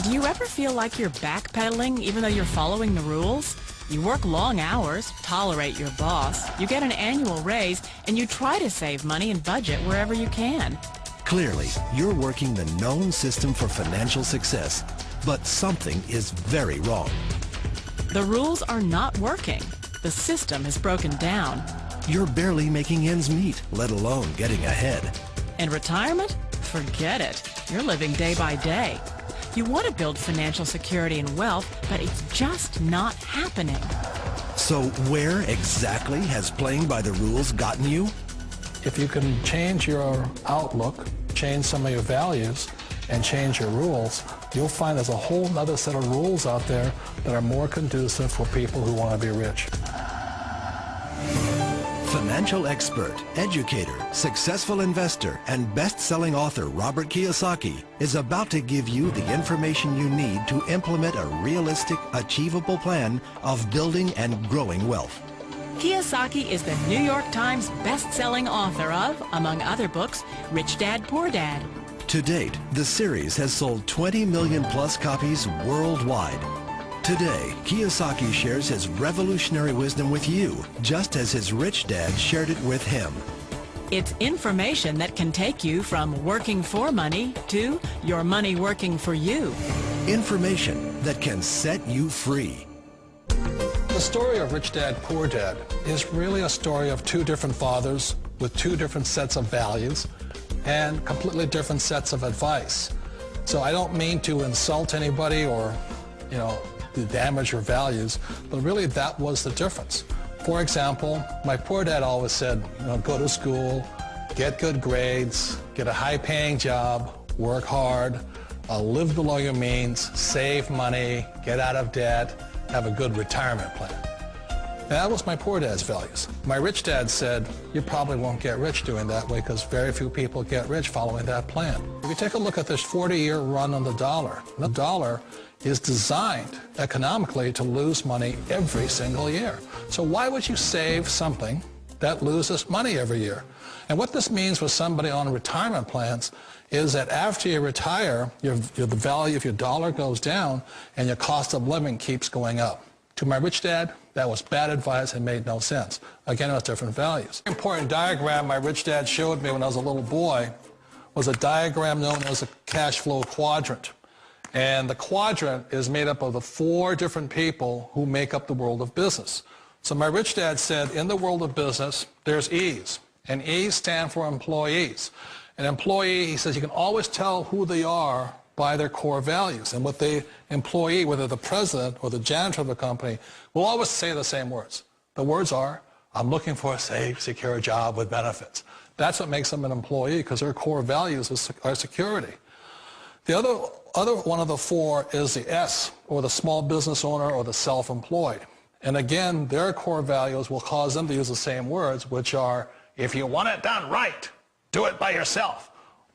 Do you ever feel like you're backpedaling even though you're following the rules? You work long hours, tolerate your boss, you get an annual raise, and you try to save money and budget wherever you can. Clearly, you're working the known system for financial success, but something is very wrong. The rules are not working. The system has broken down. You're barely making ends meet, let alone getting ahead. And retirement? Forget it. You're living day by day. You want to build financial security and wealth, but it's just not happening. So where exactly has playing by the rules gotten you? If you can change your outlook, change some of your values, and change your rules, you'll find there's a whole other set of rules out there that are more conducive for people who want to be rich. Financial expert, educator, successful investor, and best-selling author Robert Kiyosaki is about to give you the information you need to implement a realistic, achievable plan of building and growing wealth. Kiyosaki is the New York Times best-selling author of, among other books, Rich Dad, Poor Dad. To date, the series has sold 20 million plus copies worldwide. Today, Kiyosaki shares his revolutionary wisdom with you, just as his rich dad shared it with him. It's information that can take you from working for money to your money working for you. Information that can set you free. The story of Rich Dad, Poor Dad is really a story of two different fathers with two different sets of values and completely different sets of advice. So I don't mean to insult anybody or, to damage your values, but really that was the difference. For example, my poor dad always said, go to school, get good grades, get a high-paying job, work hard, live below your means, save money, get out of debt, have a good retirement plan. That was my poor dad's values. My rich dad said, you probably won't get rich doing that way because very few people get rich following that plan. If you take a look at this 40-year run on the dollar is designed economically to lose money every single year. So why would you save something that loses money every year? And what this means for somebody on retirement plans is that after you retire, the value of your dollar goes down and your cost of living keeps going up. To my rich dad, that was bad advice and made no sense. Again, it was different values. An important diagram my rich dad showed me when I was a little boy was a diagram known as a cash flow quadrant. And the quadrant is made up of the four different people who make up the world of business. So my rich dad said, in the world of business, there's E's. And E's stand for employees. An employee, he says, you can always tell who they are by their core values. And what the employee, whether the president or the janitor of the company, will always say the same words. The words are, I'm looking for a safe, secure job with benefits. That's what makes them an employee, because their core values are security. The other one of the four is the S, or the small business owner or the self-employed. And again, their core values will cause them to use the same words, which are, if you want it done right, do it by yourself.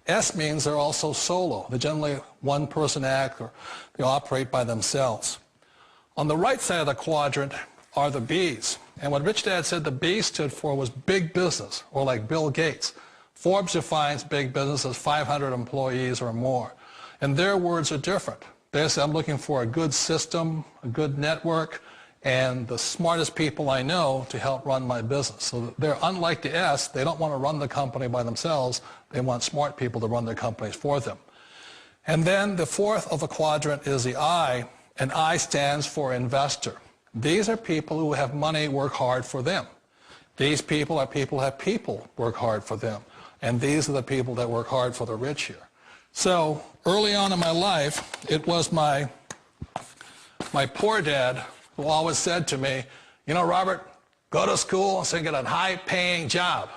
S means they're also solo. They're generally one-person act, or they operate by themselves. On the right side of the quadrant are the B's. And what Rich Dad said the B stood for was big business, or like Bill Gates. Forbes defines big business as 500 employees or more. And their words are different. They say, I'm looking for a good system, a good network, and the smartest people I know to help run my business. So they're unlike the S. They don't want to run the company by themselves. They want smart people to run their companies for them. And then the fourth of the quadrant is the I, and I stands for investor. These are people who have money work hard for them. These people are people who have people work hard for them. And these are the people that work hard for the rich here. So early on in my life, it was my poor dad who always said to me, Robert, go to school and get a high-paying job.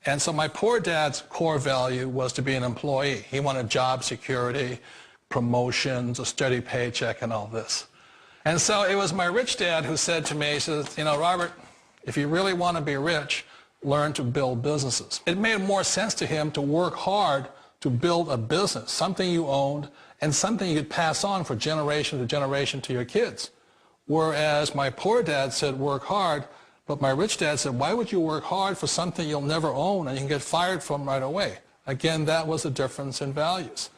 And so my poor dad's core value was to be an employee. He wanted job security, promotions, a steady paycheck, and all this. And so it was my rich dad who said to me, he says, Robert, if you really want to be rich, learn to build businesses. It made more sense to him to work hard to build a business, something you owned, and something you could pass on for generation to generation to your kids. Whereas my poor dad said work hard, but my rich dad said, why would you work hard for something you'll never own and you can get fired from right away? Again, that was the difference in values.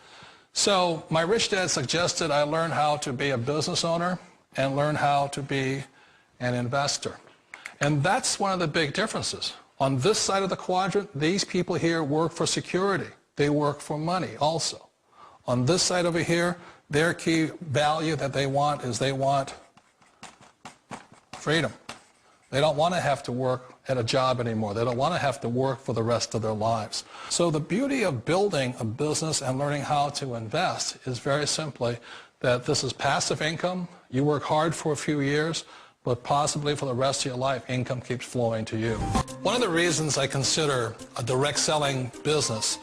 So my rich dad suggested I learn how to be a business owner and learn how to be an investor. And that's one of the big differences. On this side of the quadrant, these people here work for security. They work for money also. On this side over here, their key value that they want is they want freedom. They don't want to have to work at a job anymore. They don't want to have to work for the rest of their lives. So the beauty of building a business and learning how to invest is very simply that this is passive income. You work hard for a few years, but possibly for the rest of your life, income keeps flowing to you. One of the reasons I consider a direct selling business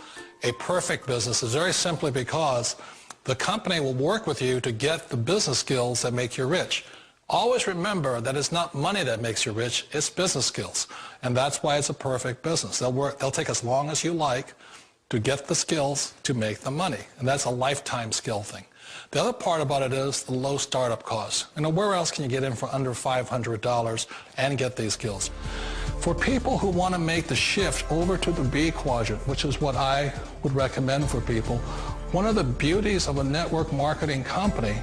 a perfect business is very simply because the company will work with you to get the business skills that make you rich. Always remember that it's not money that makes you rich, it's business skills. And that's why it's a perfect business. They'll take as long as you like to get the skills to make the money. And that's a lifetime skill thing. The other part about it is the low startup costs. Where else can you get in for under $500 and get these skills? For people who want to make the shift over to the B quadrant, which is what I would recommend for people, one of the beauties of a network marketing company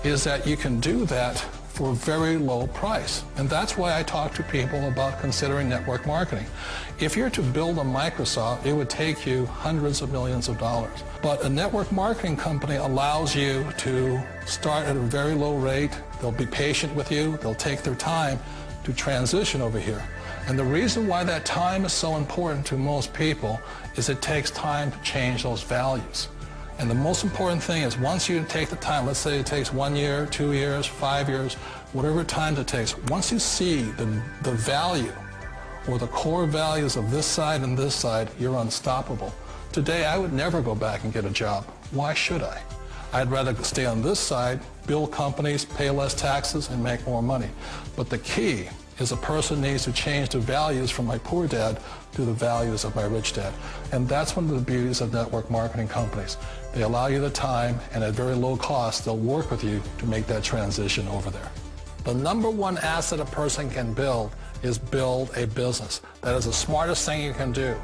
is that you can do that for a very low price. And that's why I talk to people about considering network marketing. If you're to build a Microsoft, it would take you hundreds of millions of dollars. But a network marketing company allows you to start at a very low rate. They'll be patient with you. They'll take their time to transition over here. And the reason why that time is so important to most people is it takes time to change those values. And the most important thing is once you take the time, let's say it takes 1 year, 2 years, 5 years, whatever time it takes, once you see the value or the core values of this side and this side, you're unstoppable. Today, I would never go back and get a job. Why should I? I'd rather stay on this side, build companies, pay less taxes, and make more money. But the key is a person needs to change the values from my poor dad to the values of my rich dad. And that's one of the beauties of network marketing companies. They allow you the time, and at very low cost, they'll work with you to make that transition over there. The number one asset a person can build is build a business. That is the smartest thing you can do.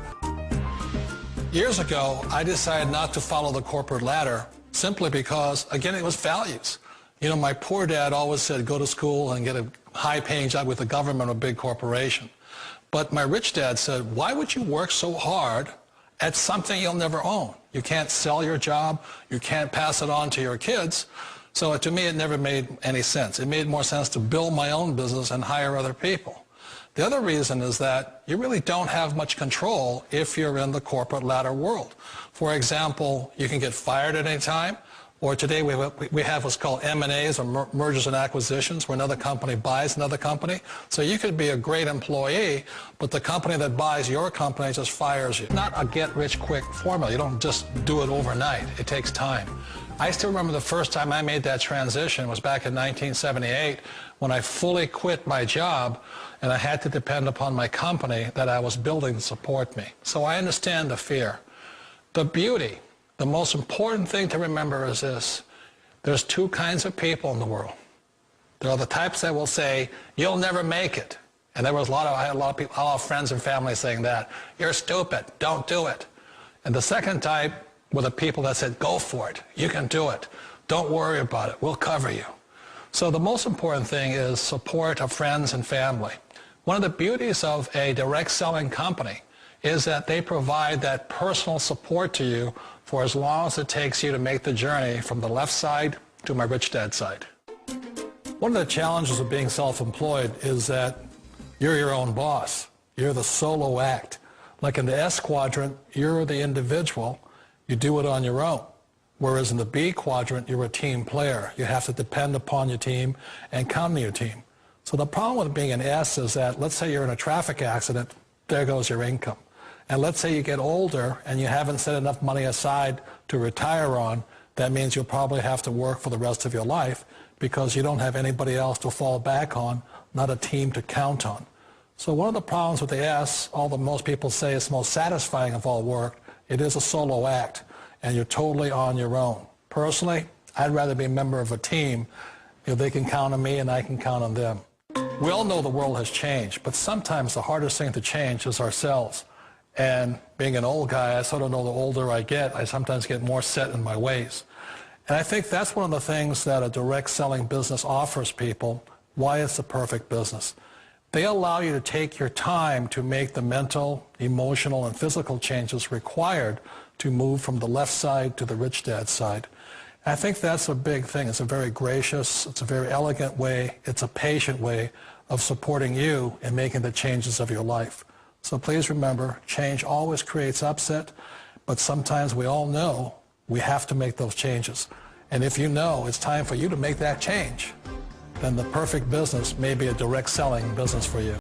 Years ago, I decided not to follow the corporate ladder simply because, again, it was values. My poor dad always said, go to school and get a high-paying job with the government or a big corporation. But my rich dad said, why would you work so hard at something you'll never own? You can't sell your job. You can't pass it on to your kids. So to me, it never made any sense. It made more sense to build my own business and hire other people. The other reason is that you really don't have much control if you're in the corporate ladder world. For example, you can get fired at any time. Or today we have what's called M&As, or mergers and acquisitions, where another company buys another company. So you could be a great employee, but the company that buys your company just fires you. Not a get-rich-quick formula. You don't just do it overnight. It takes time. I still remember the first time I made that transition was back in 1978 when I fully quit my job and I had to depend upon my company that I was building to support me. So I understand the fear. The beauty. The most important thing to remember is this. There's two kinds of people in the world. There are the types that will say, you'll never make it. And I had a lot of people, a lot of friends and family saying that. You're stupid. Don't do it. And the second type were the people that said, go for it. You can do it. Don't worry about it. We'll cover you. So the most important thing is support of friends and family. One of the beauties of a direct selling company is that they provide that personal support to you for as long as it takes you to make the journey from the left side to my rich dad side. One of the challenges of being self-employed is that you're your own boss. You're the solo act. Like in the S quadrant, you're the individual. You do it on your own. Whereas in the B quadrant, you're a team player. You have to depend upon your team and count on your team. So the problem with being an S is that, let's say you're in a traffic accident, there goes your income. And let's say you get older and you haven't set enough money aside to retire on, that means you'll probably have to work for the rest of your life because you don't have anybody else to fall back on, not a team to count on. So one of the problems with the S, although most people say it's the most satisfying of all work, it is a solo act and you're totally on your own. Personally, I'd rather be a member of a team if they can count on me and I can count on them. We all know the world has changed, but sometimes the hardest thing to change is ourselves. And being an old guy, I sort of know the older I get, I sometimes get more set in my ways. And I think that's one of the things that a direct selling business offers people, why it's the perfect business. They allow you to take your time to make the mental, emotional, and physical changes required to move from the left side to the rich dad side. And I think that's a big thing. It's a very gracious, it's a very elegant way, it's a patient way of supporting you in making the changes of your life. So please remember, change always creates upset, but sometimes we all know we have to make those changes. And if you know it's time for you to make that change, then the perfect business may be a direct selling business for you.